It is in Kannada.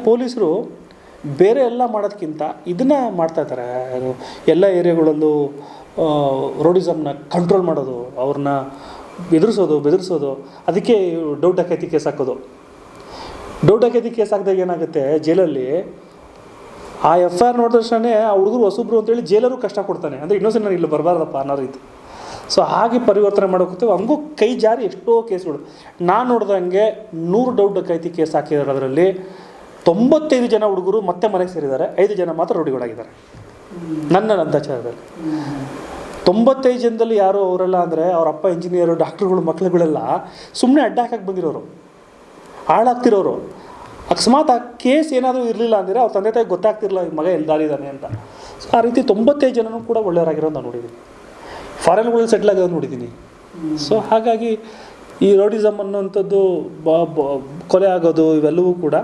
ಪೊಲೀಸರು ಬೇರೆ ಎಲ್ಲ ಮಾಡೋದಕ್ಕಿಂತ ಇದನ್ನು ಮಾಡ್ತಾಯಿದ್ದಾರೆ. ಎಲ್ಲ ಏರಿಯಾಗಳಲ್ಲೂ ರೋಡಿಸಮ್ನ ಕಂಟ್ರೋಲ್ ಮಾಡೋದು, ಅವ್ರನ್ನ ಬೆದರಿಸೋದು. ಅದಕ್ಕೆ ಡೌಟ್ ಡಕೈತಿ ಕೇಸ್ ಹಾಕೋದು. ಡೌಟ್ ಡಕೈತಿ ಕೇಸ್ ಹಾಕಿದಾಗ ಏನಾಗುತ್ತೆ, ಜೈಲಲ್ಲಿ ಆ FIR ನೋಡಿದ ತಕ್ಷಣ ಆ ಹುಡುಗರು ಹೊಸಬ್ರು ಅಂತೇಳಿ ಜೈಲರು ಕಷ್ಟ ಕೊಡ್ತಾನೆ. ಅಂದರೆ ಇನ್ನೊಂದ್ಸಲ ನಾನು ಇಲ್ಲಿ ಬರಬಾರ್ದಪ್ಪ ಅನ್ನೋ ರೀತಿ. ಸೊ ಹಾಗೆ ಪರಿವರ್ತನೆ ಮಾಡೋಕ್ಕೆ ಹಂಗೂ ಕೈ ಜಾರಿ ಎಷ್ಟೋ ಕೇಸ್ಗಳು. ನಾನು ನೋಡ್ದಂಗೆ 100 ಡೌಟ್ ಡಕೈತಿ ಕೇಸ್ ಹಾಕಿರೋದ್ರಲ್ಲಿ 95 ಜನ ಹುಡುಗರು ಮತ್ತೆ ಮನೆಗೆ ಸೇರಿದ್ದಾರೆ, 5 ಜನ ಮಾತ್ರ ರೌಡಿಗಳಾಗಿದ್ದಾರೆ ನನ್ನ ಅಂದಾಚಾರದಲ್ಲಿ. 95 ಜನದಲ್ಲಿ ಯಾರು ಅವರೆಲ್ಲ ಅಂದರೆ ಅವ್ರ ಅಪ್ಪ ಇಂಜಿನಿಯರು, ಡಾಕ್ಟ್ರುಗಳು, ಮಕ್ಳುಗಳೆಲ್ಲ ಸುಮ್ಮನೆ ಅಡ್ಡ ಹಾಕಕ್ಕೆ ಬಂದಿರೋರು, ಹಾಳಾಗ್ತಿರೋರು. ಅಕಸ್ಮಾತ್ ಆ ಕೇಸ್ ಏನಾದರೂ ಇರಲಿಲ್ಲ ಅಂದರೆ ಅವ್ರ ತಂದೆ ತಾಯಿಗೆ ಗೊತ್ತಾಗ್ತಿರಲಿಲ್ಲ ಈ ಮಗ ಎಲ್ಲಿ ದಾರಿದ್ದಾನೆ ಅಂತ. ಸೊ ಆ ರೀತಿ 95 ಜನನೂ ಕೂಡ ಒಳ್ಳೆಯವರಾಗಿರೋದು ನಾನು ನೋಡಿದ್ದೀನಿ. ಫಾರಿನ್ಗಳಲ್ಲಿ ಸೆಟ್ಲ್ ಆಗೋದು ನೋಡಿದ್ದೀನಿ. ಸೊ ಹಾಗಾಗಿ ಈ ರೌಡಿಸಮ್ ಅನ್ನೋಂಥದ್ದು ಕೊಲೆ ಆಗೋದು ಇವೆಲ್ಲವೂ ಕೂಡ